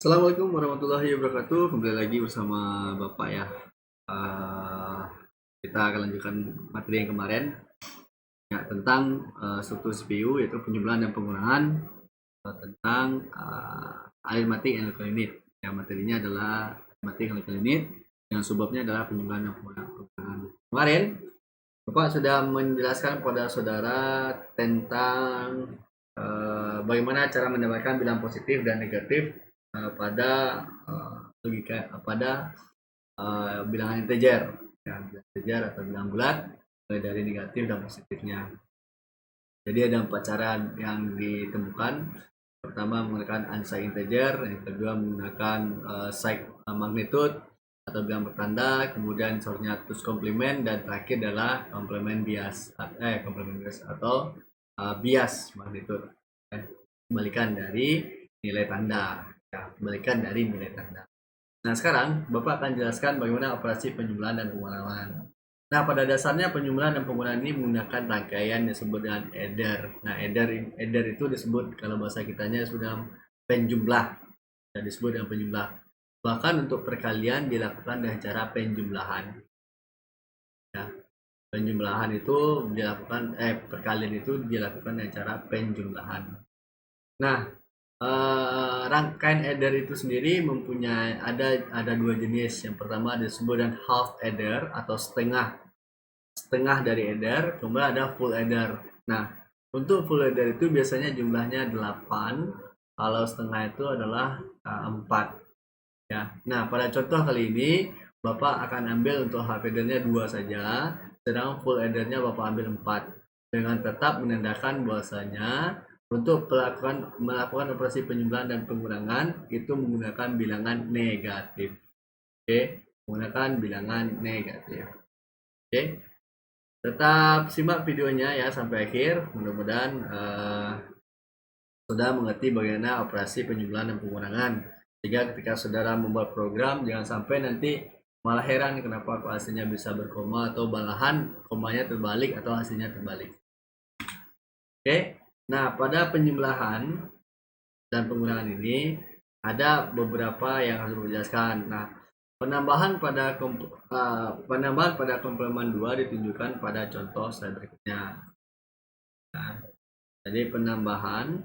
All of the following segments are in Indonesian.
Assalamualaikum warahmatullahi wabarakatuh. Kembali lagi bersama Bapak ya. Eh, kita akan lanjutkan materi yang kemarin ya tentang struktur CPU yaitu penjumlahan dan pengurangan tentang arithmetic and local unit. Ya, materinya adalah arithmetic and local unit yang subbabnya adalah penjumlahan dan pengurangan. Kemarin Bapak sudah menjelaskan kepada saudara tentang bagaimana cara mendapatkan bilang positif dan negatif pada logika pada bilangan integer, ya, bilangan integer atau bilangan bulat, mulai dari negatif dan positifnya. Jadi ada 4 cara yang ditemukan. Pertama menggunakan unsigned integer, yang kedua menggunakan signed magnitude atau bilang bertanda, kemudian source-nya terus komplement, dan terakhir adalah komplement bias atau bias magnitude. Kembalikan dari nilai tanda. Ya, kembalikan dari nilai tanda. Nah, sekarang Bapak akan jelaskan bagaimana operasi penjumlahan dan pengurangan. Nah, pada dasarnya penjumlahan dan pengurangan ini menggunakan rangkaian yang disebut dengan adder. Nah, adder itu disebut, kalau bahasa kitanya sudah penjumlah. Dan disebut dengan penjumlah. Bahkan untuk perkalian dilakukan dengan cara penjumlahan. Ya, penjumlahan itu dilakukan perkalian itu dilakukan dengan cara penjumlahan. Nah, rangkaian adder itu sendiri mempunyai ada dua jenis. Yang pertama disebut dengan half adder atau setengah dari adder, kemudian ada full adder. Nah, untuk full adder itu biasanya jumlahnya 8, kalau setengah itu adalah 4. Ya. Nah, pada contoh kali ini Bapak akan ambil untuk half addernya 2 saja, sedangkan full addernya Bapak ambil 4. Dengan tetap menandakan bahwasanya untuk melakukan operasi penjumlahan dan pengurangan itu menggunakan bilangan negatif. Oke, menggunakan bilangan negatif. Oke. Tetap simak videonya ya sampai akhir. Mudah-mudahan saudara mengerti bagaimana operasi penjumlahan dan pengurangan. Sehingga ketika saudara membuat program, jangan sampai nanti malah heran kenapa hasilnya bisa berkoma atau malahan komanya terbalik atau hasilnya terbalik. Oke, nah pada penjumlahan dan pengurangan ini ada beberapa yang harus dijelaskan. Nah, penambahan pada komplemen 2 ditunjukkan pada contoh slide berikutnya. Nah, jadi penambahan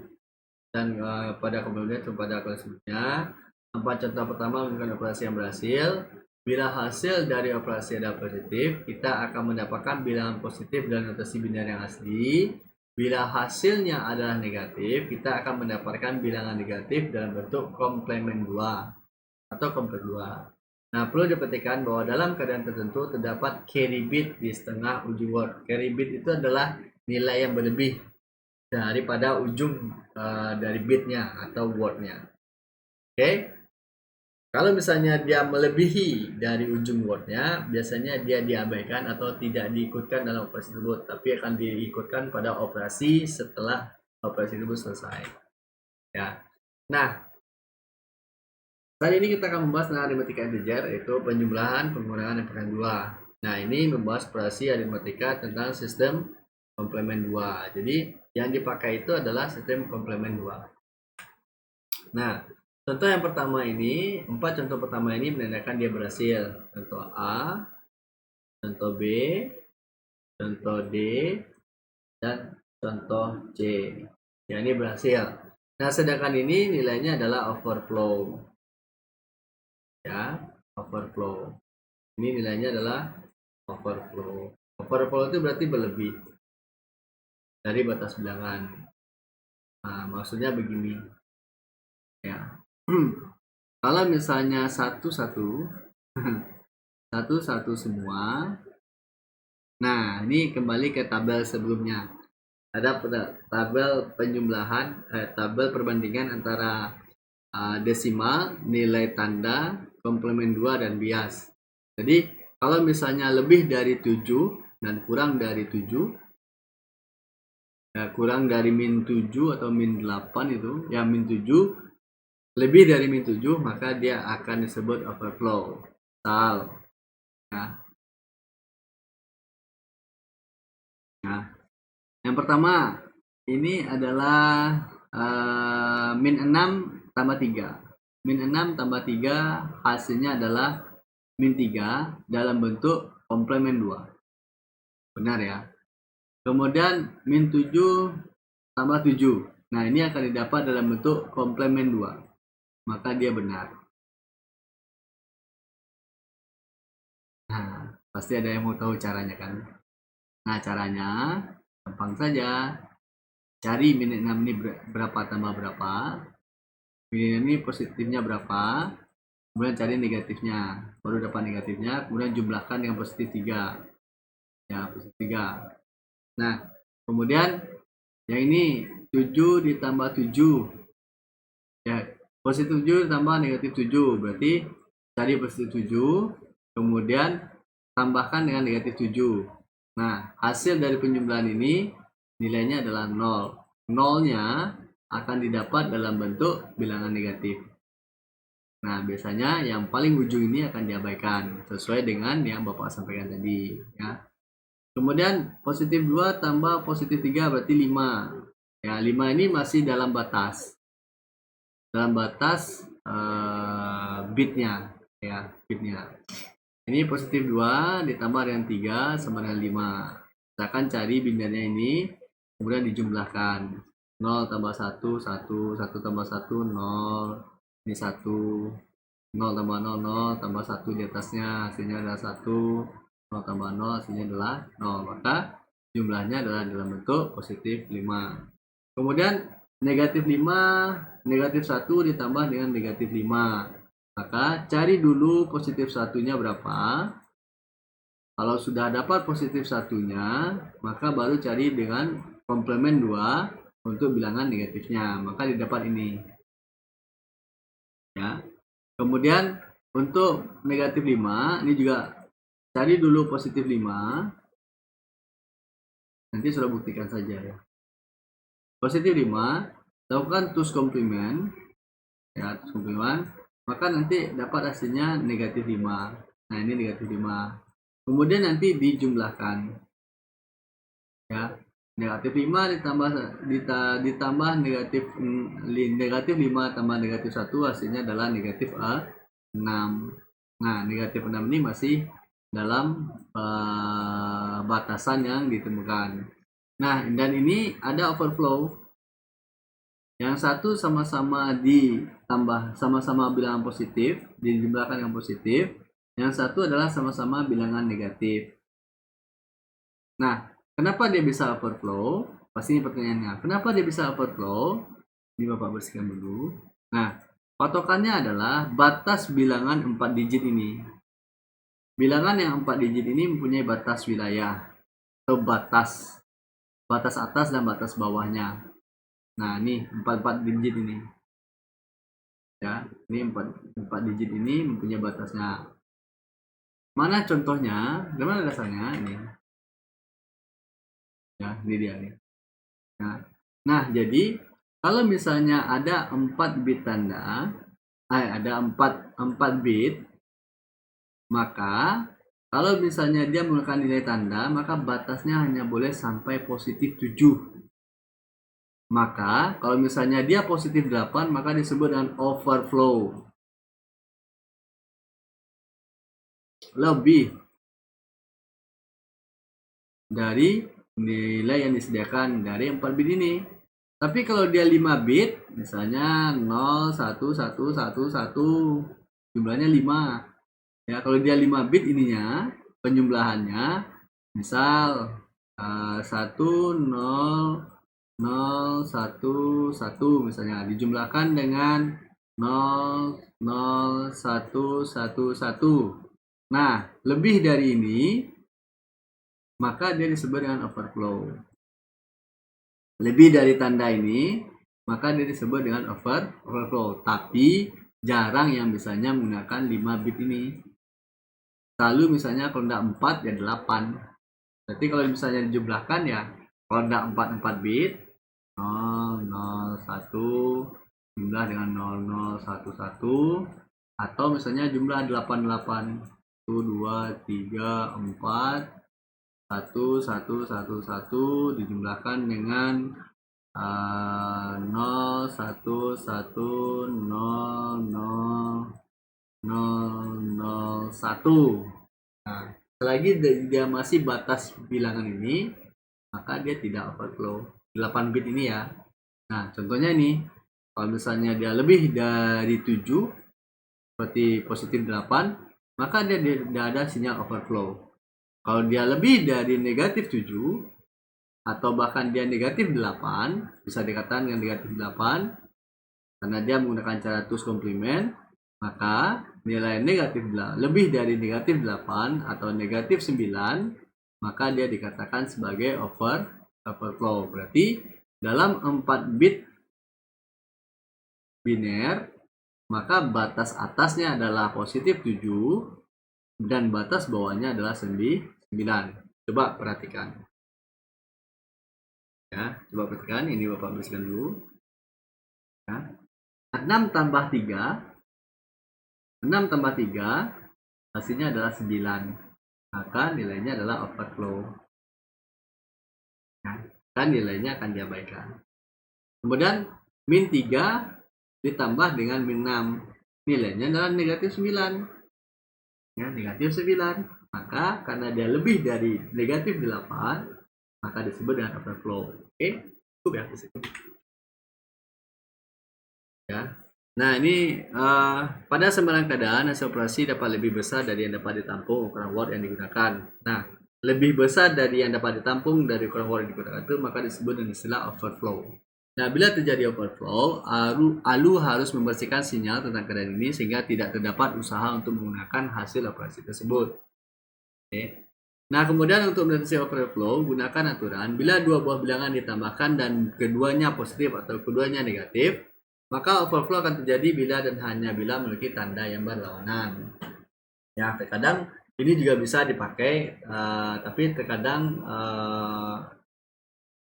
dan pada komplemen itu pada kelas sebelumnya. Empat contoh pertama menggunakan operasi yang berhasil. Bila hasil dari operasi ada positif, kita akan mendapatkan bilangan positif dan notasi biner yang asli. Bila hasilnya adalah negatif, kita akan mendapatkan bilangan negatif dalam bentuk komplemen 2 atau komplit 2. Nah, perlu diperhatikan bahwa dalam keadaan tertentu terdapat carry bit di setengah ujung word. Carry bit itu adalah nilai yang berlebih daripada ujung dari bitnya atau wordnya. Oke, kalau misalnya dia melebihi dari ujung wordnya, biasanya dia diabaikan atau tidak diikutkan dalam operasi tersebut, tapi akan diikutkan pada operasi setelah operasi tersebut selesai. Ya, nah kali ini kita akan membahas tentang aritmatika integer, yaitu penjumlahan, pengurangan, dan pengurangan 2. Nah, ini membahas operasi aritmatika tentang sistem komplemen 2. Jadi, yang dipakai itu adalah sistem komplemen 2. Nah, contoh yang pertama ini, 4 contoh pertama ini menandakan dia berhasil. Contoh A, contoh B, contoh D, dan contoh C. Ya, ini berhasil. Nah, sedangkan ini nilainya adalah overflow. Ya, overflow. Ini nilainya adalah overflow. Overflow itu berarti berlebih dari batas bilangan. Nah, maksudnya begini. Ya. Kalau misalnya satu-satu satu-satu semua. Nah, ini kembali ke tabel sebelumnya. Ada tabel penjumlahan, tabel perbandingan antara desimal, nilai tanda, komplemen 2, dan bias. Jadi, kalau misalnya lebih dari 7 dan kurang dari 7, ya, kurang dari min 7 atau min 8 itu, ya min 7, lebih dari min 7, maka dia akan disebut overflow. Misal, ya. Nah, yang pertama, ini adalah min 6 tambah 3. min 6 tambah 3 hasilnya adalah min 3 dalam bentuk komplemen 2. Benar ya. Kemudian min 7 tambah 7. Nah, ini akan didapat dalam bentuk komplemen 2. Maka dia benar. Nah, pasti ada yang mau tahu caranya kan? Nah, caranya gampang saja. Cari min 6 ini berapa tambah berapa. Min 6 ini positifnya berapa. Kemudian cari negatifnya. Baru dapat negatifnya. Kemudian jumlahkan dengan positif 3. Ya, positif 3. Nah, kemudian yang ini 7 ditambah 7. Ya, positif 7 tambah negatif 7. Berarti cari positif 7. Kemudian tambahkan dengan negatif 7. Nah, hasil dari penjumlahan ini nilainya adalah 0. 0-nya akan didapat dalam bentuk bilangan negatif. Nah, biasanya yang paling ujung ini akan diabaikan sesuai dengan yang Bapak sampaikan tadi ya. Kemudian positif 2 tambah positif 3 berarti 5. Ya, 5 ini masih dalam batas. Dalam batas bitnya ya, bitnya. Ini positif 2 ditambah dengan 3 sama dengan 5. Kita akan cari binarnya ini, kemudian dijumlahkan. 0 tambah 1, 1, 1 tambah 1, 0. Ini 1. 0 tambah 0, 0 tambah 1 di atasnya, hasilnya adalah 1. 0 tambah 0, hasilnya adalah 0. Maka jumlahnya adalah dalam bentuk positif 5. Kemudian negatif 5, negatif 1 ditambah dengan negatif 5. Maka cari dulu positif satunya berapa. Kalau sudah dapat positif satunya, maka baru cari dengan komplemen 2 untuk bilangan negatifnya. Maka didapat ini. Ya. Kemudian untuk negatif 5, ini juga cari dulu positif 5. Nanti sudah buktikan saja ya. Positif 5, lakukan tus komplement. Ya, tus komplement. Maka nanti dapat hasilnya negatif 5. Nah, ini negatif 5. Kemudian nanti dijumlahkan. Ya, negatif 5 ditambah negatif 5 tambah negatif 1 hasilnya adalah negatif 6. Nah, negatif 6 ini masih dalam batasan yang ditemukan. Nah, dan ini ada overflow. Yang satu sama-sama ditambah, sama-sama bilangan positif, dijumlahkan yang positif. Yang satu adalah sama-sama bilangan negatif. Nah, kenapa dia bisa overflow? Pasti ini pertanyaannya. Kenapa dia bisa overflow? Ini Bapak bersihkan dulu. Nah, patokannya adalah batas bilangan 4 digit ini. Bilangan yang 4 digit ini mempunyai batas wilayah atau batas atas dan batas bawahnya. Nah, ini 4 digit ini. Ya, ini 4 digit ini mempunyai batasnya. Mana contohnya? Gimana dasarnya ini? Ya, ini dia nih. Nah, jadi kalau misalnya ada 4 bit tanda, ada 4 bit, maka kalau misalnya dia menggunakan nilai tanda, maka batasnya hanya boleh sampai positif 7. Maka kalau misalnya dia positif 8, maka disebut dengan overflow. Lebih dari nilai yang disediakan dari 4 bit ini. Tapi kalau dia 5 bit, misalnya 0, 1, 1, 1, 1, jumlahnya 5. Ya, kalau dia 5 bit ininya, penjumlahannya, misal 1, 0, 0, 1, 1 misalnya, dijumlahkan dengan 0, 0, 1, 1, 1. Nah, lebih dari ini, maka dia disebut dengan overflow. Lebih dari tanda ini, maka dia disebut dengan overflow. Tapi jarang yang misalnya menggunakan 5 bit ini. Selalu misalnya kalau tidak 4 ya 8. Berarti kalau misalnya dijumlahkan ya, kalau tidak 4 bit, 0, 0, 1, jumlah dengan 0, 0, 1, 1. Atau misalnya jumlah 88. 1, 2, 3, 4. 1, 1, 1, 1 dijumlahkan dengan 0, 1, 1, 0, 0, 1. Nah, selagi dia masih batas bilangan ini, maka dia tidak overflow. 8 bit ini ya. Nah, contohnya ini, kalau misalnya dia lebih dari 7, seperti positif 8, maka dia tidak ada sinyal overflow. Kalau dia lebih dari negatif 7, atau bahkan dia negatif 8, bisa dikatakan dengan negatif 8, karena dia menggunakan cara two's complement, maka nilai negatif lebih dari negatif 8 atau negatif 9, maka dia dikatakan sebagai overflow. Berarti dalam 4 bit biner, maka batas atasnya adalah positif 7 dan batas bawahnya adalah 9. Coba perhatikan. Ya, coba perhatikan, ini Bapak tuliskan dulu. Ya. 6 tambah 3 hasilnya adalah 9, maka nilainya adalah overflow. Nah, kan nilainya akan diabaikan. Kemudian min 3 ditambah dengan min 6, nilainya adalah negatif 9. Ya, negatif 9. Maka karena dia lebih dari negatif 8, maka disebut dengan overflow. Oke, cukup ya. Ya. Nah, ini pada sembarang keadaan hasil operasi dapat lebih besar dari yang dapat ditampung ukuran word yang digunakan. Nah, lebih besar dari yang dapat ditampung dari ukuran word yang digunakan itu maka disebut dengan istilah overflow. Nah, bila terjadi overflow, ALU harus membersihkan sinyal tentang keadaan ini sehingga tidak terdapat usaha untuk menggunakan hasil operasi tersebut. Oke. Nah, kemudian untuk mendeteksi overflow, gunakan aturan bila dua buah bilangan ditambahkan dan keduanya positif atau keduanya negatif, maka overflow akan terjadi bila dan hanya bila memiliki tanda yang berlawanan. Ya, terkadang ini juga bisa dipakai, tapi terkadang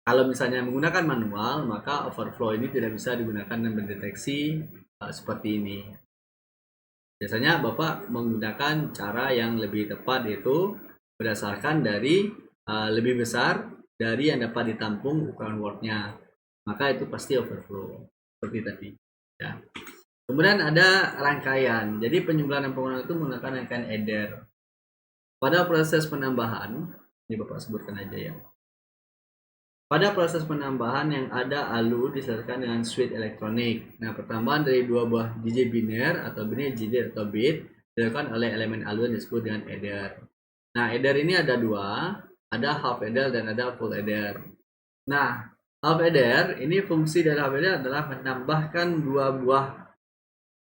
kalau misalnya menggunakan manual, maka overflow ini tidak bisa digunakan dan mendeteksi seperti ini. Biasanya Bapak menggunakan cara yang lebih tepat, yaitu berdasarkan dari lebih besar dari yang dapat ditampung ukuran word-nya. Maka itu pasti overflow seperti tadi ya. Kemudian ada rangkaian. Jadi penjumlahan dan pengurangan itu menggunakan rangkaian adder. Pada proses penambahan, ini Bapak sebutkan aja ya. Pada proses penambahan yang ada ALU diselesaikan dengan switch elektronik. Nah, pertambahan dari dua buah digit biner atau biner digit atau bit dilakukan oleh elemen ALU yang disebut dengan adder. Nah, adder ini ada dua, ada half adder dan ada full adder. Nah, half adder ini fungsi dari half adder adalah menambahkan dua buah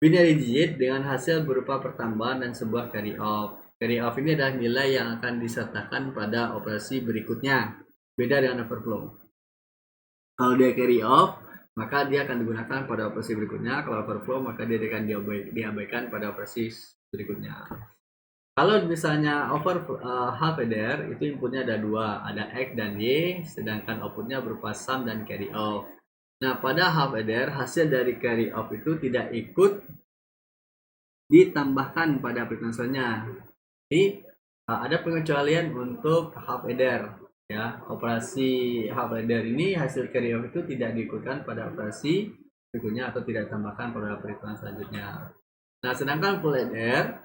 binary digit dengan hasil berupa pertambahan dan sebuah carry off. Carry off ini adalah nilai yang akan disertakan pada operasi berikutnya. Beda dengan overflow. Kalau dia carry off, maka dia akan digunakan pada operasi berikutnya. Kalau overflow, maka dia akan diabaikan pada operasi berikutnya. Kalau misalnya half adder, itu inputnya ada dua, ada X dan Y, sedangkan outputnya berupa sum dan carry off. Nah, pada half adder, hasil dari carry off itu tidak ikut ditambahkan pada frekuensinya. Jadi ada pengecualian untuk half adder ya. Operasi half adder ini hasil carry off itu tidak diikutkan pada operasi berikutnya atau tidak ditambahkan pada perhitungan selanjutnya. Nah, sedangkan full adder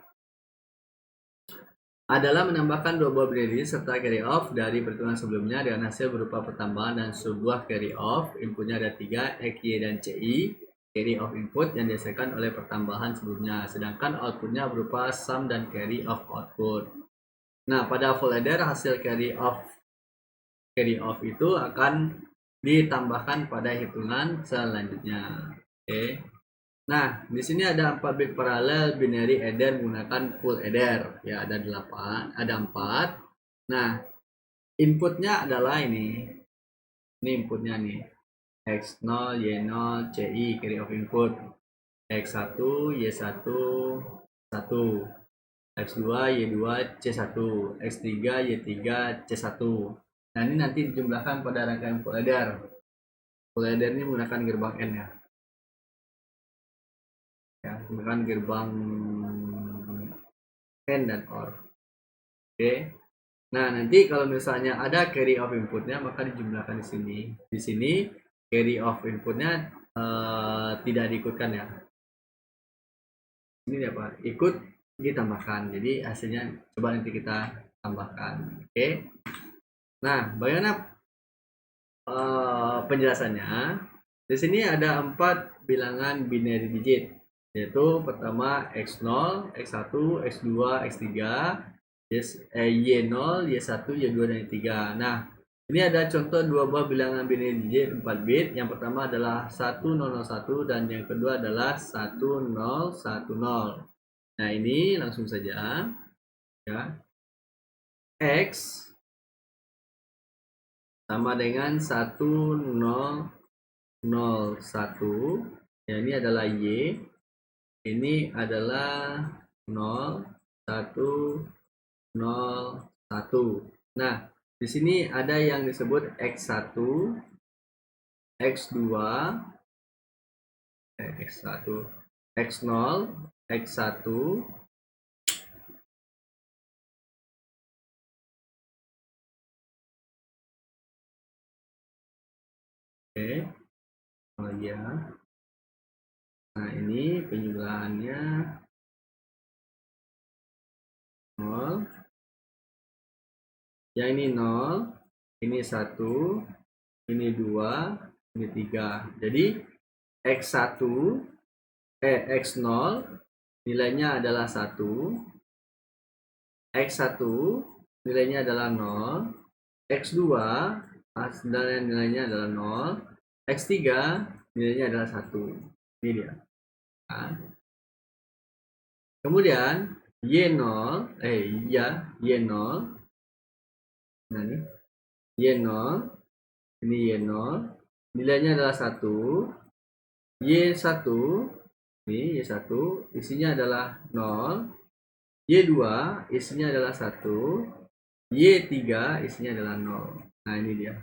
adalah menambahkan dua buah binary serta carry off dari perhitungan sebelumnya dengan hasil berupa pertambahan dan sebuah carry off. Inputnya ada 3, X, Y, dan CI. Carry off input yang dihasilkan oleh pertambahan sebelumnya, sedangkan outputnya berupa sum dan carry off output. Nah, pada full adder hasil carry off itu akan ditambahkan pada hitungan selanjutnya. Oke. Nah, di sini ada 4 bit paralel binary adder menggunakan full adder. Ya, ada 8, ada 4. Nah, inputnya adalah ini. Ini inputnya nih. X0, Y0, CI carry off input. X1, Y1, 1. X2, Y2, C1. X3, Y3, C1. Nah, ini nanti dijumlahkan pada rangkaian full adder. Full adder ini menggunakan gerbang N ya. Ya, menggunakan gerbang N dan OR. Oke. Nah, nanti kalau misalnya ada carry off inputnya, maka dijumlahkan di sini. Di sini carry off inputnya tidak diikutkan ya. Ini apa? Ikut ditambahkan. Jadi hasilnya coba nanti kita tambahkan. Oke. Nah, bagaimana penjelasannya? Di sini ada 4 bilangan binary digit, yaitu pertama X0, X1, X2, X3, Y0, Y1, Y2, dan Y3. Nah, ini ada contoh 2 buah bilangan binary digit 4 bit. Yang pertama adalah 1001 dan yang kedua adalah 1010. Nah, ini langsung saja ya. X sama dengan 1001. Ya, ini adalah Y. Ini adalah 0, 1, 0, 1. Nah, di sini ada yang disebut X1, X2, X1, X0, X1, oke, oh ya. Nah, ini penjumlahannya 0. Yang ini 0, ini 1, ini 2, ini 3. Jadi X1, X0 nilainya adalah 1, X1 nilainya adalah 0, X2 dan nilainya adalah 0, X3 nilainya adalah 1. Ini dia. Nah, kemudian Y0, Y0. Nah, ini Y0, ini Y0, nilainya adalah 1. Y1, ini Y1 isinya adalah 0. Y2 isinya adalah 1. Y3 isinya adalah 0. Nah, ini dia.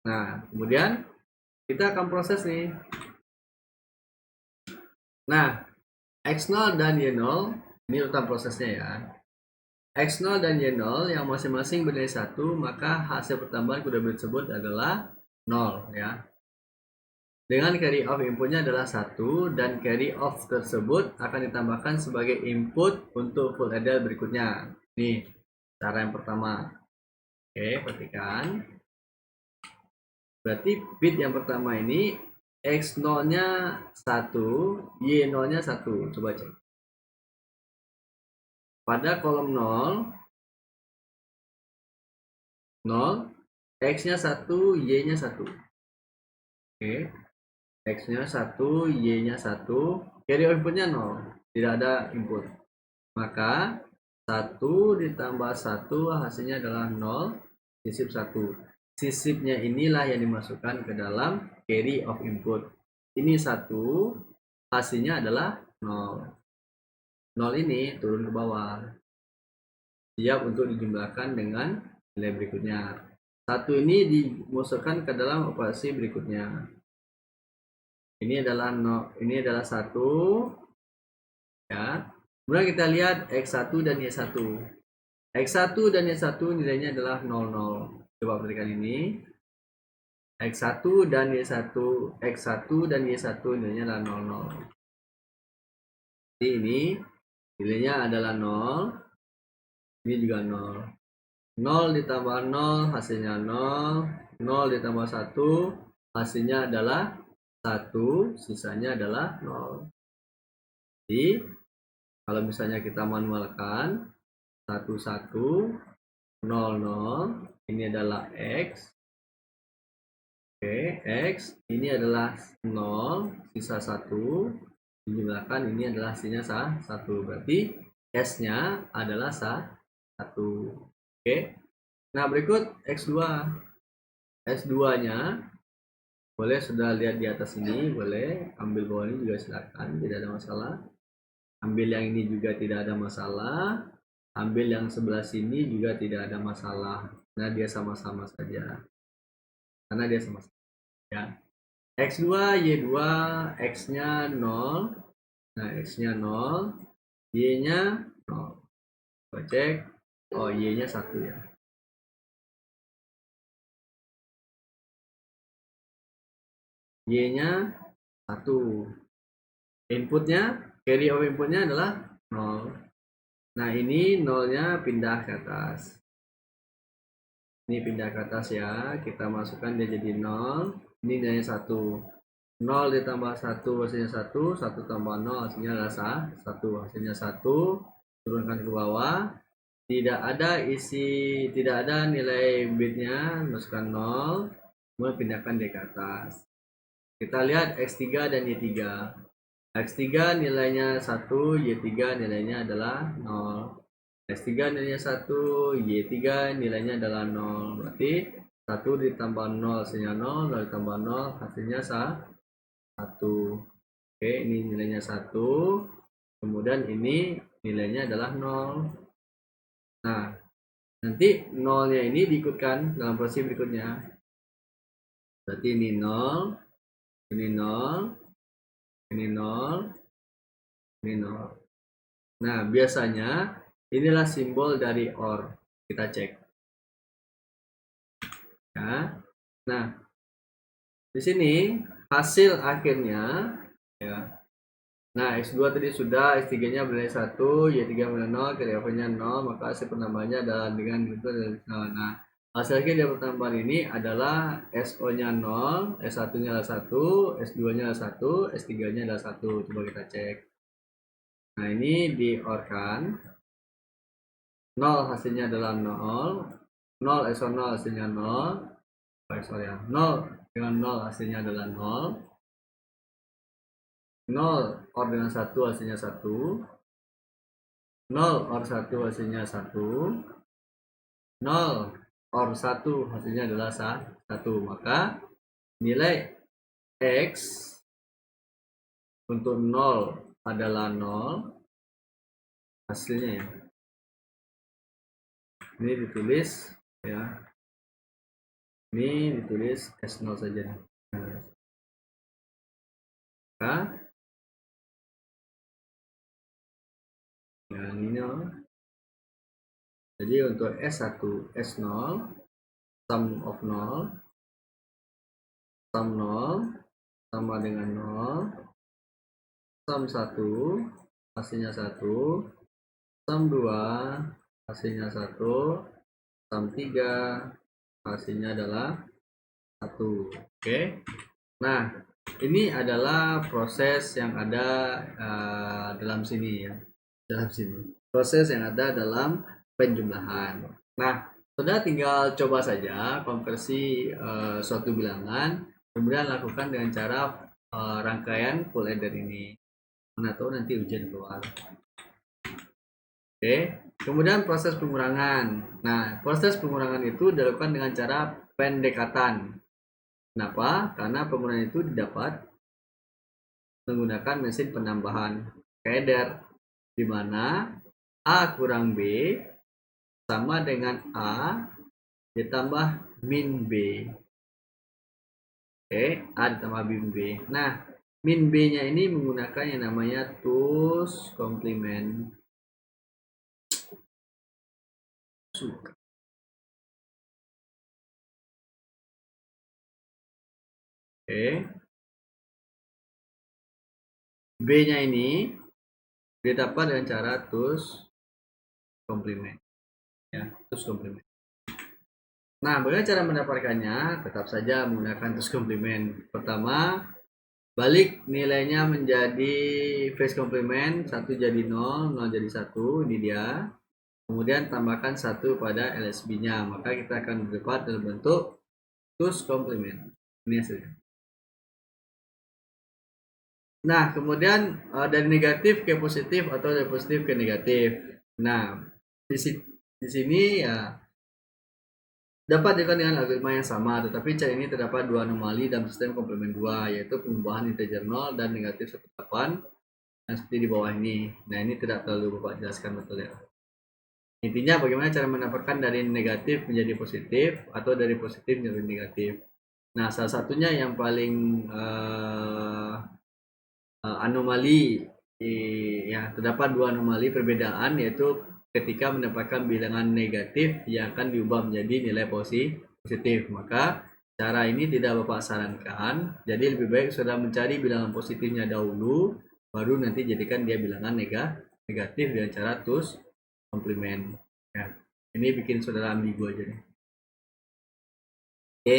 Nah, kemudian kita akan proses nih. Nah, X0 dan Y0 ini urutan prosesnya ya. X0 dan Y0 yang masing-masing bernilai 1, maka hasil pertambahan kuda bit tersebut adalah 0 ya. Dengan carry of inputnya adalah 1 dan carry of tersebut akan ditambahkan sebagai input untuk full adder berikutnya. Nih, cara yang pertama. Oke, perhatikan. Berarti bit yang pertama ini X0-nya 1, Y0-nya 1. Coba cek. Pada kolom 0, X-nya 1, Y-nya 1. Oke. X-nya 1, Y-nya 1. Carry inputnya 0. Tidak ada input. Maka 1 ditambah 1 hasilnya adalah 0, sisip 1. Sisipnya inilah yang dimasukkan ke dalam carry of input. Ini 1, hasilnya adalah 0. 0 ini turun ke bawah. Siap untuk dijumlahkan dengan nilai berikutnya. 1 ini dimasukkan ke dalam operasi berikutnya. Ini adalah 1 ya. Kemudian kita lihat X1 dan Y1. X1 dan Y1 nilainya adalah 00. Coba perhatikan ini. X1 dan Y1, X1 dan Y1 nilainya adalah 00. Jadi ini nilainya adalah 0. Ini juga 0. 0 ditambah 0 hasilnya 0. 0 ditambah 1 hasilnya adalah 1. Sisanya adalah 0. Jadi kalau misalnya kita manualkan 1100, ini adalah X. Oke, X ini adalah 0, sisa 1, dijumlahkan ini adalah hasilnya 1. Berarti S-nya adalah 1. Oke. Nah, berikut X2. S2-nya boleh sudah lihat di atas ini, boleh ambil bawah ini juga silakan, tidak ada masalah. Ambil yang ini juga tidak ada masalah. Ambil yang sebelah sini juga tidak ada masalah. Nah, dia sama-sama saja. Karena dia sama-sama ya. X2, Y2, X-nya 0. Nah, X-nya 0, Y-nya 0. Coba cek. Oh, Y-nya 1 ya. Y-nya 1. Inputnya, carry of inputnya adalah 0. Nah, ini nolnya pindah ke atas. Ini pindah ke atas ya. Kita masukkan dia jadi 0. Ini nilainya 1. 0 ditambah 1 hasilnya 1. 1 tambah 0 hasilnya adalah 1. Hasilnya 1. Turunkan ke bawah. Tidak ada nilai bitnya. Masukkan 0. Kemudian pindahkan dia ke atas. Kita lihat X3 dan Y3. X3 nilainya 1, Y3 nilainya adalah 0. X3 nilainya 1, Y3 nilainya adalah 0. Berarti 1 ditambah 0 hasilnya 0, 0 ditambah 0 hasilnya 1. Oke, ini nilainya 1. Kemudian ini nilainya adalah 0. Nah, nanti 0-nya ini diikutkan dalam proses berikutnya. Berarti ini 0, ini 0, ini 0, ini 0. Nah, biasanya inilah simbol dari OR. Kita cek. Ya. Nah, di sini hasil akhirnya ya. Nah, X2 tadi sudah, X3-nya bernilai 1, Y3 bernilai 0, KDV-nya 0, maka hasil penambahannya adalah dengan itu adalah 0. Nah, hasil akhir dari pertambahan ini adalah SO-nya 0, S1-nya adalah 1, S2-nya adalah 1, S3-nya adalah 1. Coba kita cek. Nah, ini di-OR-kan. 0 hasilnya adalah 0. 0 SO 0 hasilnya 0. Sorry ya. 0 dengan 0 hasilnya adalah 0. 0 OR dengan 1 hasilnya 1. 0 OR 1 hasilnya 1. 0 OR 1 hasilnya adalah 1. Maka nilai X untuk 0 adalah 0. Hasilnya ya. Ini ditulis ya. Ini ditulis S0 saja. Nah, yang ini. Jadi untuk S1, S0, sum of 0, sum 0 sama dengan 0, sum 1 hasilnya 1, sum 2 hasilnya 1, sum 3 hasilnya adalah 1. Oke. Nah, ini adalah proses yang ada dalam sini ya. Dalam sini. Proses yang ada dalam penjumlahan. Nah, Saudara tinggal coba saja konversi suatu bilangan, kemudian lakukan dengan cara rangkaian full adder ini. Mana tahu nanti ujian keluar. Oke, kemudian proses pengurangan. Nah, proses pengurangan itu dilakukan dengan cara pendekatan. Kenapa? Karena pengurangan itu didapat menggunakan mesin penambahan adder, di mana A kurang B sama dengan A ditambah min B. Oke, A ditambah min B. Nah, min B-nya ini menggunakan yang namanya two's complement. Oke. B-nya ini didapat dengan cara two's complement. Ya, two's complement. Nah, bagaimana cara mendapatkannya? Tetap saja menggunakan two's complement. Pertama, balik nilainya menjadi phase complement, 1 jadi 0, 0 jadi 1, ini dia. Kemudian tambahkan 1 pada LSB-nya, maka kita akan dapat dalam bentuk two's complement. Ini hasilnya. Nah, kemudian dari negatif ke positif atau dari positif ke negatif. Nah, di sini ya dapat dilakukan dengan algoritma yang sama, tetapi cara ini terdapat dua anomali dalam sistem komplement 2, yaitu pengubahan integer 0 dan negatif 1/8 yang seperti di bawah ini. Nah, ini tidak terlalu Bapak jelaskan betul ya. Intinya bagaimana cara mendapatkan dari negatif menjadi positif atau dari positif menjadi negatif. Nah, salah satunya yang paling anomali ya, terdapat dua anomali perbedaan, yaitu ketika mendapatkan bilangan negatif yang akan diubah menjadi nilai positif. Maka cara ini tidak Bapak sarankan. Jadi lebih baik sudah mencari bilangan positifnya dahulu, baru nanti jadikan dia bilangan negatif dengan cara tus komplement ya. Ini bikin saudara ambigu aja nih. Oke,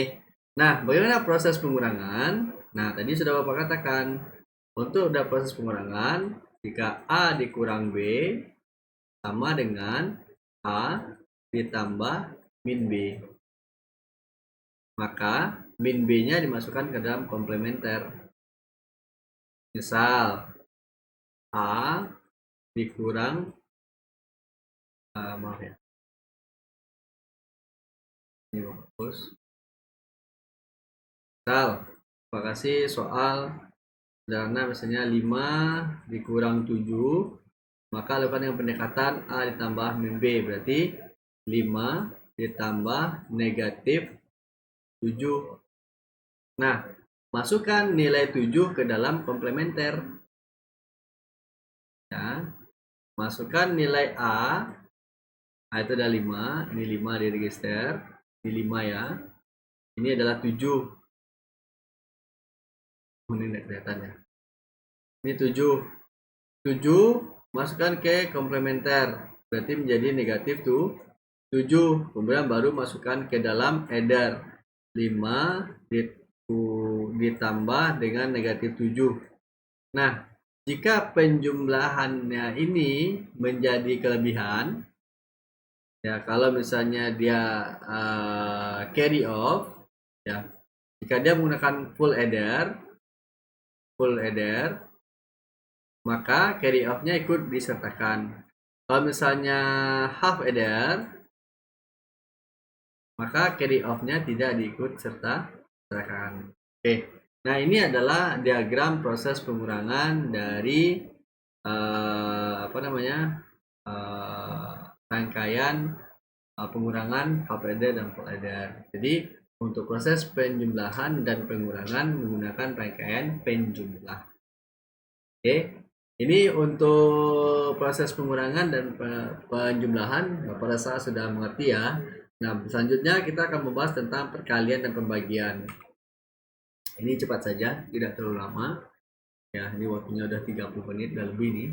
nah bagaimana proses pengurangan? Nah tadi sudah Bapak katakan, untuk proses pengurangan jika A dikurang B sama dengan A ditambah min B, maka min B nya dimasukkan ke dalam komplementer. Misal A dikurang maaf ya, ini bagus. Misal Pak kasih soal sederhana misalnya 5 dikurang 7, maka lakukan yang pendekatan A ditambah min B, berarti 5 ditambah negatif 7. Nah, masukkan nilai 7 ke dalam komplementer. Ya. Masukkan nilai A. Nah, itu ada 5. Ini 5 di register. Ini 5 ya. Ini adalah 7. Ini tidak kelihatan ya. Ini 7. 7 masukkan ke komplementer. Berarti menjadi negatif tuh 7. Kemudian baru masukkan ke dalam header. 5 ditambah dengan negatif 7. Nah, jika penjumlahannya ini menjadi kelebihan, ya kalau misalnya dia carry off, ya jika dia menggunakan full header, maka carry off-nya ikut disertakan. Kalau misalnya half header, maka carry off-nya tidak diikut sertakan. Oke. Nah, ini adalah diagram proses pengurangan dari rangkaian pengurangan half header dan full header. Jadi untuk proses penjumlahan dan pengurangan menggunakan rangkaian penjumlah. Oke, ini untuk proses pengurangan dan penjumlahan Bapak rasa sudah mengerti ya. Nah, selanjutnya kita akan membahas tentang perkalian dan pembagian. Ini cepat saja, tidak terlalu lama. Ya, ini waktunya udah 30 menit dan lebih nih.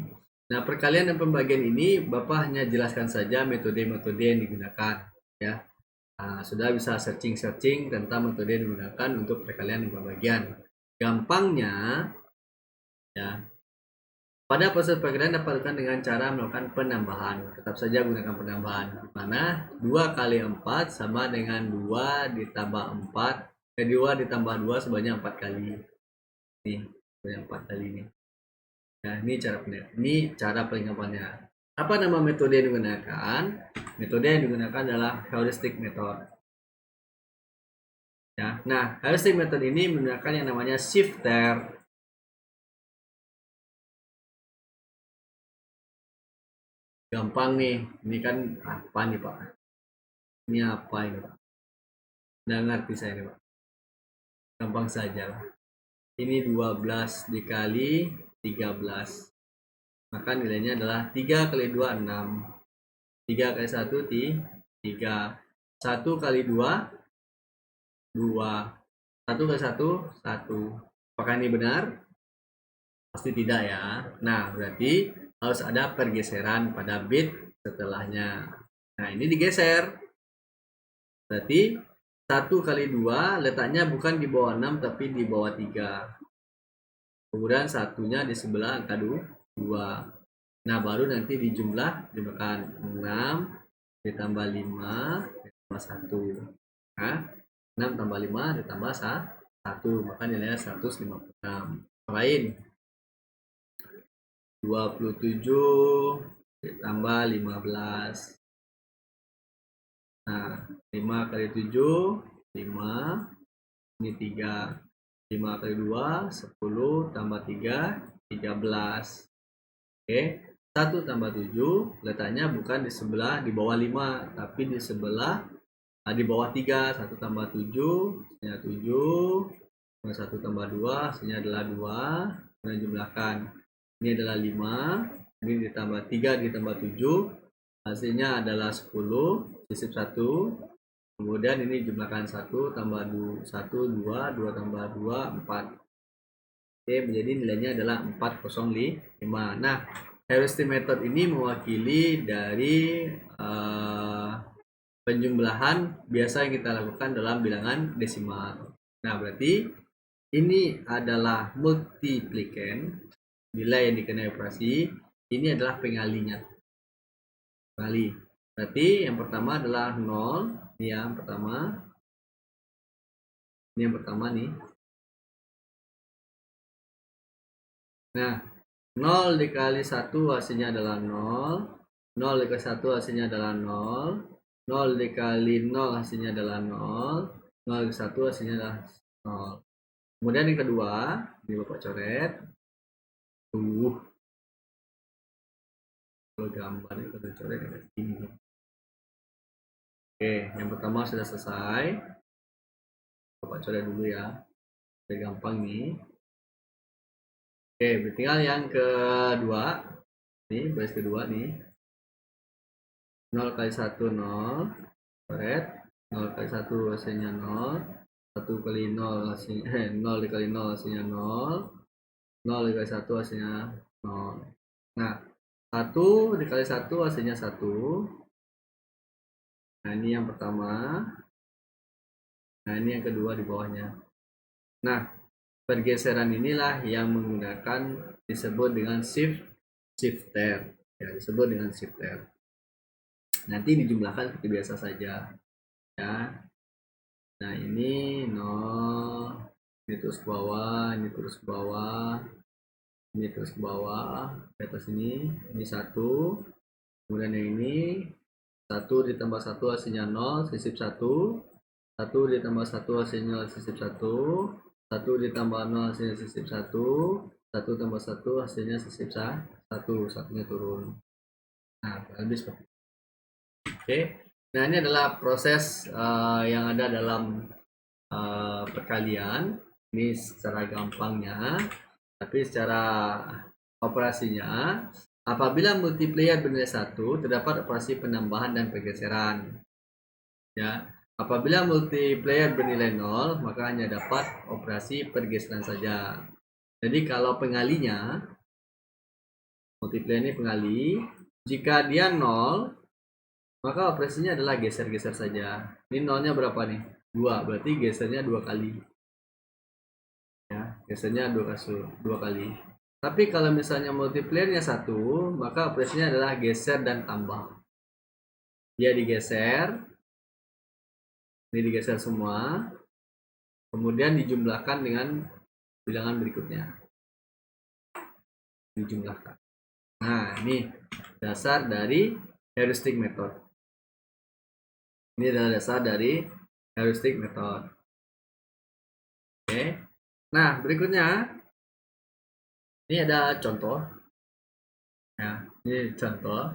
Nah, perkalian dan pembagian ini Bapak hanya jelaskan saja metode-metode yang digunakan ya. Nah, sudah bisa searching tentang metode yang digunakan untuk perkalian dan pembagian. Gampangnya ya, pada proses perkalian dapat dilakukan dengan cara melakukan penambahan. Tetap saja gunakan penambahan, di mana 2 kali 4 sama dengan 2 ditambah 4, 2 ditambah 2 sebanyak 4 kali. Nih, sebanyak 4 kali ini. Nah, ini cara pengampannya. Apa nama metode yang digunakan? Metode yang digunakan adalah heuristic method. Ya, nah heuristic method ini menggunakan yang namanya shifter. Gampang nih, ini kan apa nih Pak? Ini apa ini Pak? Nggak ngerti saya nih Pak. Gampang saja lah. Ini 12 dikali 13. Maka nilainya adalah 3 kali 2, 6. 3 kali 1, 3. 1 kali 2, 2. 1 kali 1, 1. Apakah ini benar? Pasti tidak ya. Nah, berarti harus ada pergeseran pada bit setelahnya. Nah, ini digeser. Berarti 1 kali 2 letaknya bukan di bawah 6 tapi di bawah 3. Kemudian satunya di sebelah angka 2. Nah, baru nanti dijumlahkan 6 ditambah 5 ditambah 1. Nah, 6 tambah 5 ditambah 1. Maka nilainya 156. Lain 27 ditambah 15. Nah, 5 kali 7, 5. Ini 3. 5 kali 2, 10. Tambah 3, 13. Oke. 1 tambah 7, letaknya bukan di sebelah di bawah 5, tapi di sebelah di bawah 3. 1 tambah 7, hasilnya 7. 1 tambah 2, hasilnya adalah 2. Kemudian jumlahkan. Ini adalah 5. Ini ditambah 3 ditambah 7. Hasilnya adalah 10. Sisip 1. Kemudian ini jumlahkan 1 tambah 2, 1, 2, 2 tambah 2, 4. Oke, menjadi nilainya adalah 405. Nah, heuristic method ini mewakili dari penjumlahan biasa yang kita lakukan dalam bilangan desimal. Nah, berarti ini adalah multiplicand, nilai yang dikenai operasi. Ini adalah pengalinya. Pengali. Berarti yang pertama adalah 0. Ini yang pertama. Ini yang pertama nih. Nah, 0 dikali 1 hasilnya adalah 0. 0 dikali 1 hasilnya adalah 0. 0 dikali 0 hasilnya adalah 0. 0 dikali 1 hasilnya adalah 0. Kemudian yang kedua, ini Bapak coret. Kalau gambarnya kita coret kayak gini. Oke, yang pertama sudah selesai. Bapak coret dulu ya. Biar gampang nih. Oke, tinggal yang kedua. Nih, baris kedua nih. 0 kali 1, 0. Coret. 0 kali 1 hasilnya 0. 1 kali 0 hasilnya 0 dikali 0 hasilnya 0. 0 dikali 1 hasilnya 0. Nah, 1 dikali 1 hasilnya 1. Nah, ini yang pertama. Nah, ini yang kedua di bawahnya. Nah, pergeseran inilah yang menggunakan disebut dengan shifter. Ya, disebut dengan shifter. Nanti dijumlahkan seperti biasa saja. Ya. Nah, ini 0, ini terus ke bawah, ini terus ke bawah, ini terus ke bawah, ke atas ini 1. Kemudian yang ini 1 ditambah 1 hasilnya 0, sisip 1. 1 ditambah 1 hasilnya sisip 1. 1 ditambah 0 hasilnya sisip 1. 1 tambah 1 hasilnya sisip 1. Satunya turun. Nah, lebih seperti itu. Oke. Nah, ini adalah proses yang ada dalam perkalian. Ini secara gampangnya. Tapi secara operasinya, apabila multiplier bernilai 1, terdapat operasi penambahan dan pergeseran. Ya, apabila multiplier bernilai 0, maka hanya dapat operasi pergeseran saja. Jadi kalau pengalinya, multiplier ini pengali, jika dia 0, maka operasinya adalah geser-geser saja. Ini 0-nya berapa nih? 2, berarti gesernya 2 kali. Ya, gesernya 2 kali. Tapi kalau misalnya multipliernya 1, maka operasinya adalah geser dan tambah. Dia digeser, ini digeser semua, kemudian dijumlahkan dengan bilangan berikutnya. Dijumlahkan. Nah, ini dasar dari heuristic method. Ini adalah dasar dari heuristic method. Oke. Nah, berikutnya ini ada contoh. Ya, ini contoh.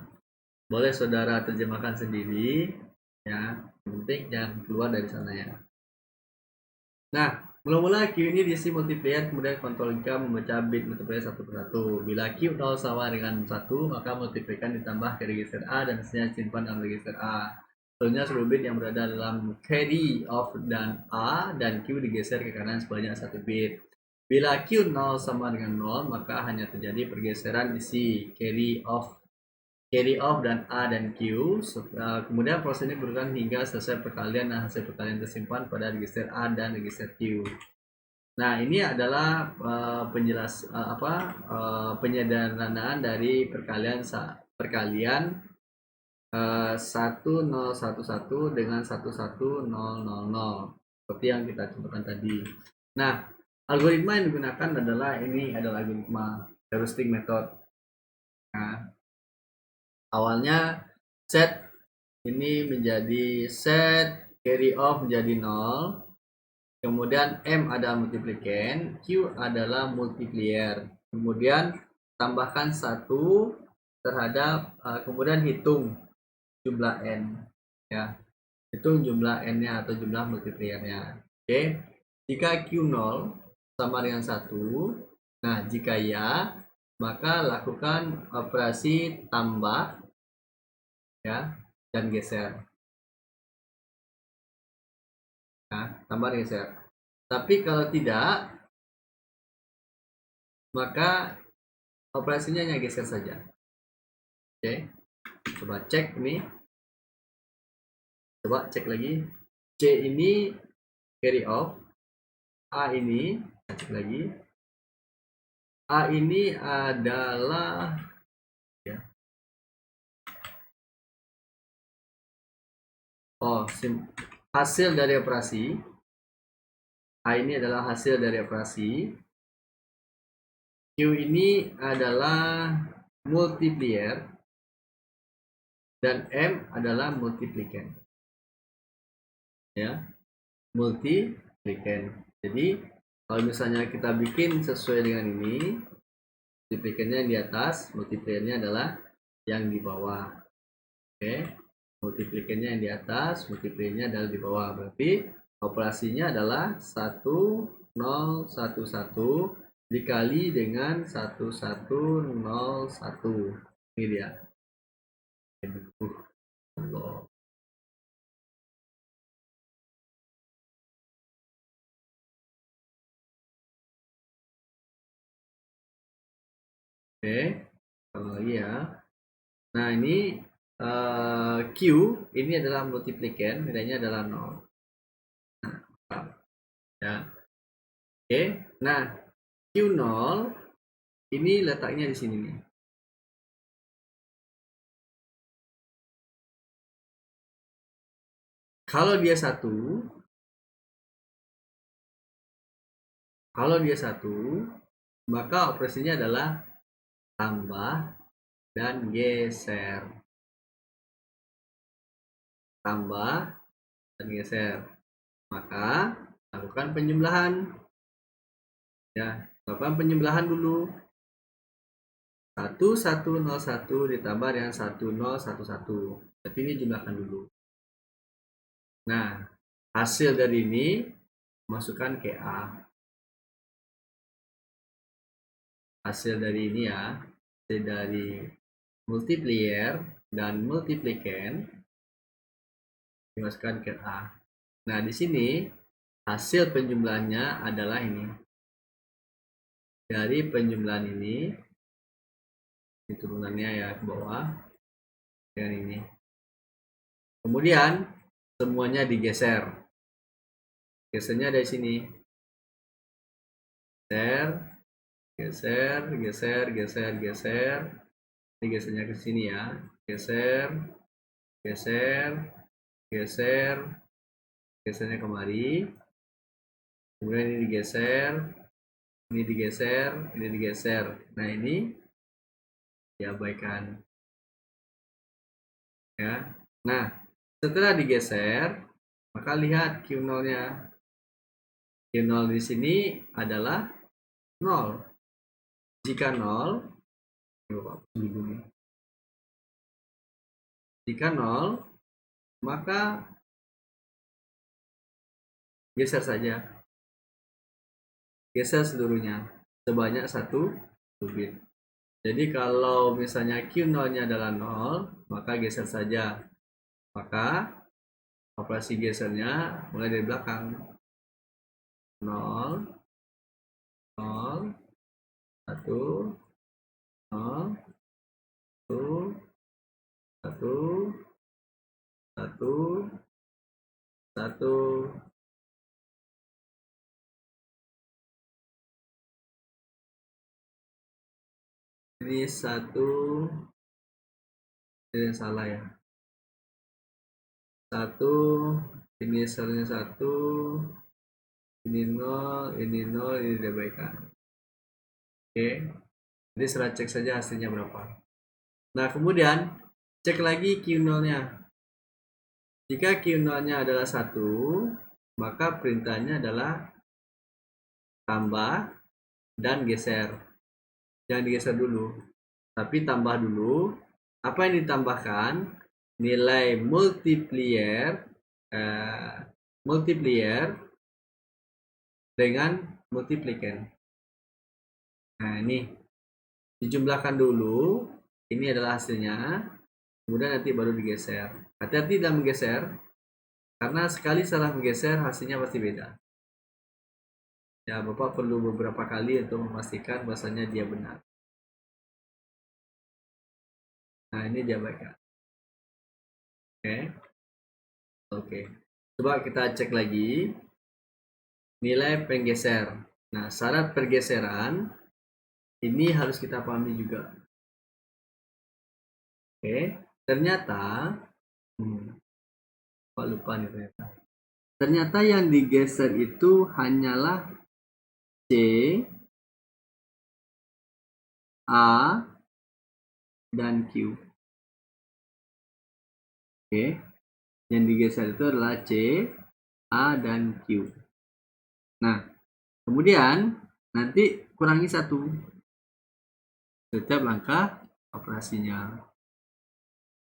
Boleh saudara terjemahkan sendiri. Ya, yang penting jangan keluar dari sana ya. Nah, mula-mula Q ini diisi multiplier, kemudian kontrol K membaca bit multiplier satu persatu. Bila Q 0 sama dengan 1, maka multiplikan ditambah ke register A dan hasilnya simpan dalam register A. Selanjutnya seluruh bit yang berada dalam carry of dan A dan Q digeser ke kanan sebanyak 1 bit. Bila Q 0 sama dengan 0, maka hanya terjadi pergeseran isi carry of dan A dan Q. Kemudian proses ini berjalan hingga selesai perkalian dan hasil perkalian tersimpan pada register A dan register Q. Nah, ini adalah penyederhanaan dari perkalian 1011 dengan 11000 seperti yang kita contohkan tadi. Nah, algoritma yang digunakan adalah algoritma heuristic method. Nah, awalnya set ini menjadi set carry off menjadi 0. Kemudian M adalah multiplicand, Q adalah multiplier. Kemudian tambahkan 1 terhadap kemudian hitung jumlah N. Ya. Hitung jumlah N-nya atau jumlah multipliernya. Oke. Jika Q 0 sama dengan 1, nah jika ya, maka lakukan operasi tambah ya dan geser. Nah, tambah geser. Tapi kalau tidak, maka operasinya hanya geser saja. Oke, coba cek ini. Coba cek lagi. C ini carry off. A ini, cek lagi. A ini adalah ya. Hasil dari operasi. A ini adalah hasil dari operasi. Q ini adalah multiplier dan M adalah multiplicand. Ya, multiplicand. Jadi kalau misalnya kita bikin sesuai dengan ini, multiplicandnya yang di atas, multipliernya adalah yang di bawah. Oke, multiplicandnya yang di atas, multipliernya adalah di bawah. Berarti operasinya adalah 1, 0, 1, 1 dikali dengan 1, 1, 0, 1. Ini dia. Allah. Oke, kalau iya. Nah, ini Q ini adalah multiplicand, nilainya adalah 0. Ya. Oke, nah Q0 ini letaknya di sini nih. Kalau dia satu, maka operasinya adalah tambah dan geser. Tambah dan geser. Maka lakukan penjumlahan. Ya, lakukan penjumlahan dulu. 1101 ditambah dengan 1011. Berarti ini jumlahkan dulu. Nah, hasil dari ini masukkan ke A. Hasil dari ini ya, hasil dari multiplier dan multiplicand dimasukkan ke A. Nah, di sini hasil penjumlahannya adalah ini. Dari penjumlahan ini turunannya ya ke bawah dengan ini. Kemudian semuanya digeser. Gesernya dari sini. Geser. Ini gesernya ke sini ya. Gesernya kemari. Kemudian ini digeser. Nah, ini diabaikan. Ya. Nah, setelah digeser, maka lihat Q0-nya. Q0 di sini adalah 0. Jika 0, maka geser saja. Geser seluruhnya sebanyak 1 bit. Jadi kalau misalnya Q0-nya adalah 0, maka geser saja. Maka operasi gesernya mulai dari belakang. 0, 0, 1, 0, 1, 1, 1, 1. Ini 1. Ini salah ya. 1. Ini salahnya 1. Ini 0. Ini 0. Ini diabaikan. Oke. Jadi setelah cek saja hasilnya berapa. Nah, kemudian cek lagi Q0-nya. Jika Q0-nya adalah 1, maka perintahnya adalah tambah dan geser. Jangan digeser dulu, tapi tambah dulu. Apa yang ditambahkan? Nilai multiplier dengan multiplicand. Nah, ini dijumlahkan dulu. Ini adalah hasilnya. Kemudian nanti baru digeser. Hati-hati dalam menggeser, karena sekali salah menggeser hasilnya pasti beda. Ya, Bapak perlu beberapa kali untuk memastikan bahwasanya dia benar. Nah, ini diabaikan. Oke. Oke. Coba kita cek lagi nilai penggeser. Nah, syarat pergeseran ini harus kita pahami juga. Oke. Ternyata Pak lupa nih ternyata. Ternyata yang digeser itu hanyalah C, A, dan Q. Oke. Yang digeser itu adalah C, A, dan Q. Nah, kemudian nanti kurangi 1 setiap langkah operasinya.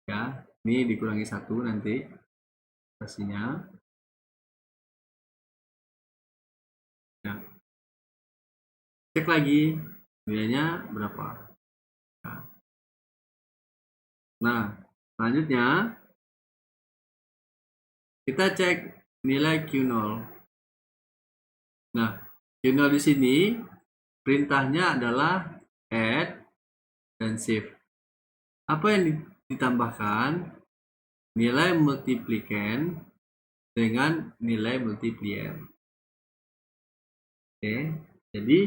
Ya, ini dikurangi 1 nanti operasinya. Ya. Cek lagi nilainya berapa. Nah, selanjutnya kita cek nilai Q0. Nah, Q0 di sini perintahnya adalah add dan shift. Apa yang ditambahkan? Nilai multiplicand dengan nilai multiplier. Oke, jadi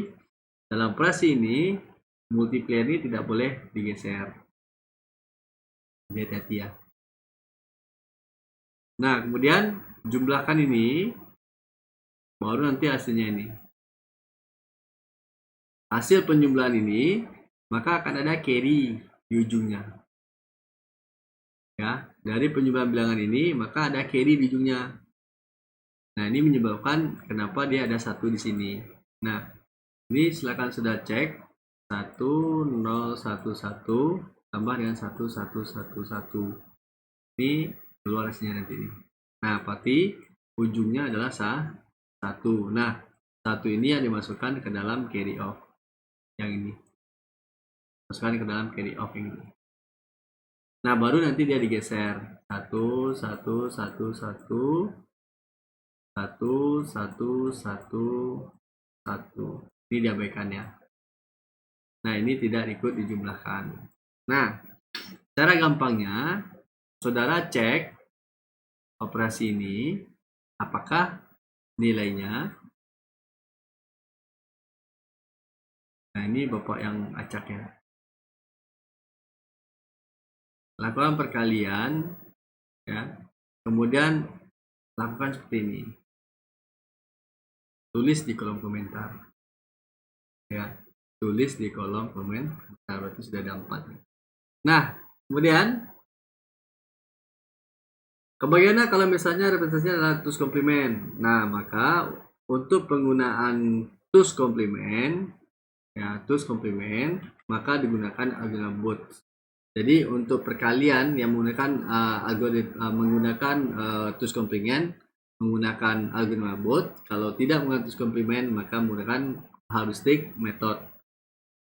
dalam operasi ini multiplier ini tidak boleh digeser. Hati-hati ya. Nah, kemudian jumlahkan ini, baru nanti hasilnya ini. Hasil penjumlahan ini, maka akan ada carry di ujungnya. Ya, dari penjumlahan bilangan ini, maka ada carry di ujungnya. Nah, ini menyebabkan kenapa dia ada 1 di sini. Nah, ini silakan sudah cek 1011 tambah dengan 1111. Ini keluar hasilnya nanti ini. Nah, berarti ujungnya adalah 1. Nah, 1 ini yang dimasukkan ke dalam carry off yang ini. Masukkan ke dalam carry off yang ini. Nah, baru nanti dia digeser 1 1 1 1 1 1 1 1. Ini diabaikannya. Nah, ini tidak ikut dijumlahkan. Nah, cara gampangnya saudara cek operasi ini apakah nilainya. Nah, ini Bapak yang acak ya. Lakukan perkalian ya. Kemudian lakukan seperti ini. Tulis di kolom komentar. Ya, tulis di kolom komentar. Berarti sudah ada 4. Nah, kemudian bagaimana kalau misalnya representasinya adalah tus komplement? Nah, maka untuk penggunaan tus komplement, ya tus komplement, maka digunakan algoritma Booth. Jadi untuk perkalian yang menggunakan tus komplement, menggunakan algoritma Booth. Kalau tidak menggunakan tus komplement, maka menggunakan heuristic method.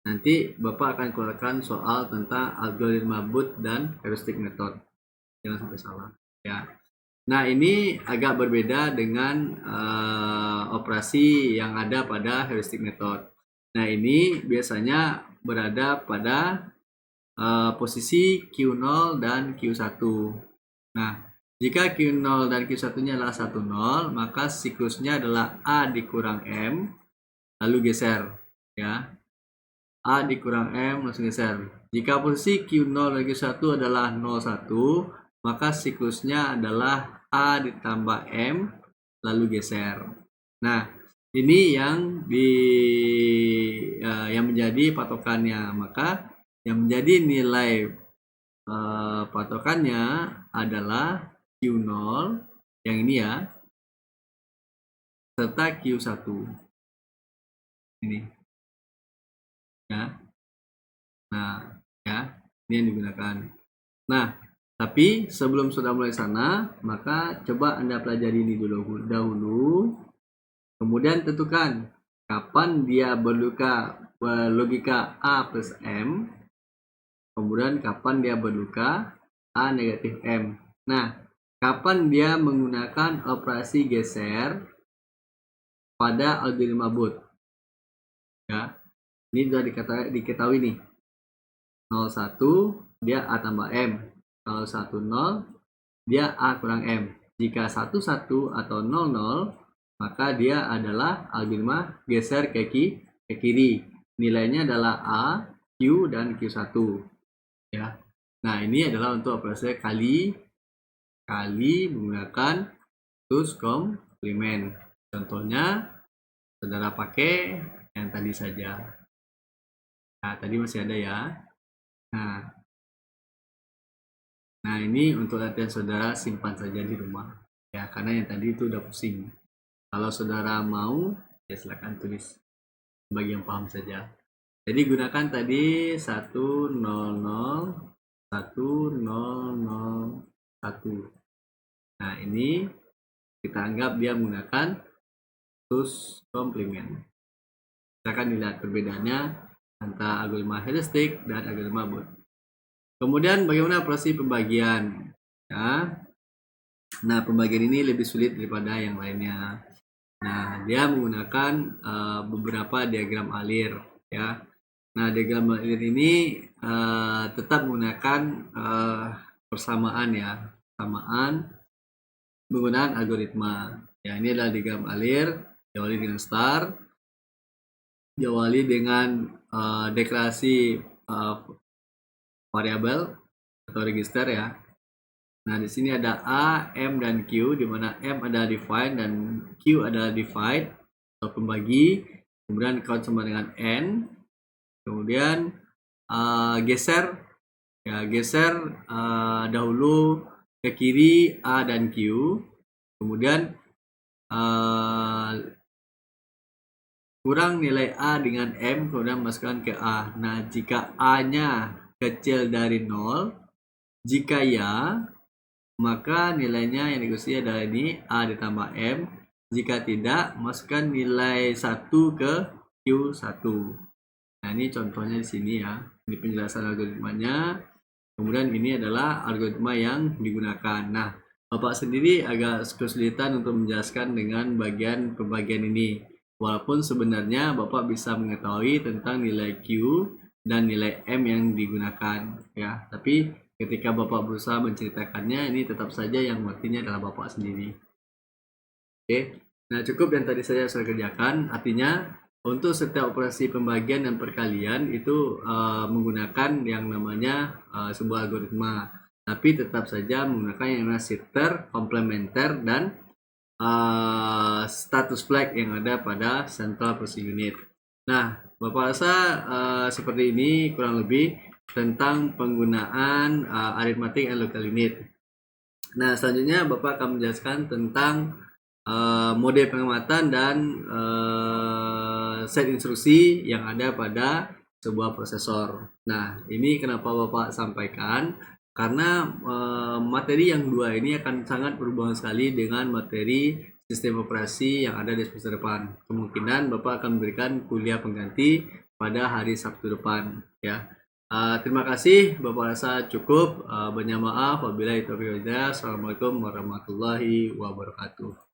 Nanti Bapak akan keluarkan soal tentang algoritma Booth dan heuristic method. Jangan sampai salah. Ya. Nah, ini agak berbeda dengan operasi yang ada pada heuristic method. Nah, ini biasanya berada pada posisi Q0 dan Q1. Nah, jika Q0 dan Q1-nya adalah 10, maka siklusnya adalah A dikurang M, lalu geser. Ya. A dikurang M, langsung geser. Jika posisi Q0 dan Q1 adalah 01, maka siklusnya adalah A ditambah M, lalu geser. Nah, ini yang menjadi patokannya. Maka yang menjadi nilai patokannya adalah Q0 yang ini ya, serta Q1 ini ya. Nah, ya, ini yang digunakan. Nah, tapi sebelum sudah mulai sana, maka coba Anda pelajari ini dahulu. Kemudian tentukan kapan dia berlogika A plus M. Kemudian kapan dia berlogika A negatif M. Nah, kapan dia menggunakan operasi geser pada algoritma Booth. Ya, ini sudah diketahui nih. 01 dia A tambah M. Kalau 10 dia A kurang M. Jika 11 atau 00 maka dia adalah algoritma geser ke kiri. Nilainya adalah A, Q, dan Q1. Ya. Nah, ini adalah untuk operasi kali menggunakan tools komplement. Contohnya saudara pakai yang tadi saja. Nah, tadi masih ada ya. Nah, ini untuk latihan saudara simpan saja di rumah. Ya, karena yang tadi itu udah pusing. Kalau saudara mau, ya silakan tulis bagi yang paham saja. Jadi gunakan tadi 100 1001. Nah, ini kita anggap dia menggunakan tools komplement. Silakan dilihat perbedaannya antara algoritma heuristik dan algoritma Booth. Kemudian bagaimana proses pembagian? Ya. Nah, pembagian ini lebih sulit daripada yang lainnya. Nah, dia menggunakan beberapa diagram alir, ya. Nah, diagram alir ini tetap menggunakan persamaan ya, persamaan menggunakan algoritma. Ya, ini adalah diagram alir, diawali dengan star, diawali dengan deklarasi variabel atau register ya. Nah, di sini ada A, M, dan Q, di mana M adalah define dan Q adalah divide atau pembagi. Kemudian count sama dengan N. Kemudian geser dahulu ke kiri A dan Q. Kemudian kurang nilai A dengan M, kemudian masukkan ke A. Nah, jika A-nya kecil dari 0, jika ya, maka nilainya yang dikasih adalah ini A ditambah M. Jika tidak, masukkan nilai 1 ke Q1. Nah, ini contohnya di sini ya. Ini penjelasan algoritmanya. Kemudian ini adalah algoritma yang digunakan. Nah, Bapak sendiri agak kesulitan untuk menjelaskan dengan bagian pembagian ini. Walaupun sebenarnya Bapak bisa mengetahui tentang nilai Q dan nilai M yang digunakan ya. Tapi ketika Bapak berusaha menceritakannya, ini tetap saja yang mengertinya adalah Bapak sendiri. Oke. Nah, cukup yang tadi saya kerjakan. Artinya untuk setiap operasi pembagian dan perkalian itu menggunakan yang namanya sebuah algoritma. Tapi tetap saja menggunakan yang namanya shifter, komplementer, dan status flag yang ada pada central processing unit. Nah, Bapak rasa seperti ini kurang lebih tentang penggunaan arithmetic and local unit. Nah, selanjutnya Bapak akan menjelaskan tentang mode pengamatan dan set instruksi yang ada pada sebuah prosesor. Nah, ini kenapa Bapak sampaikan? Karena materi yang dua ini akan sangat berhubungan sekali dengan materi sistem operasi yang ada di semester depan. Kemungkinan Bapak akan memberikan kuliah pengganti pada hari Sabtu depan ya. Terima kasih, Bapak rasa cukup. Banyak maaf apabila itu. Assalamualaikum warahmatullahi wabarakatuh.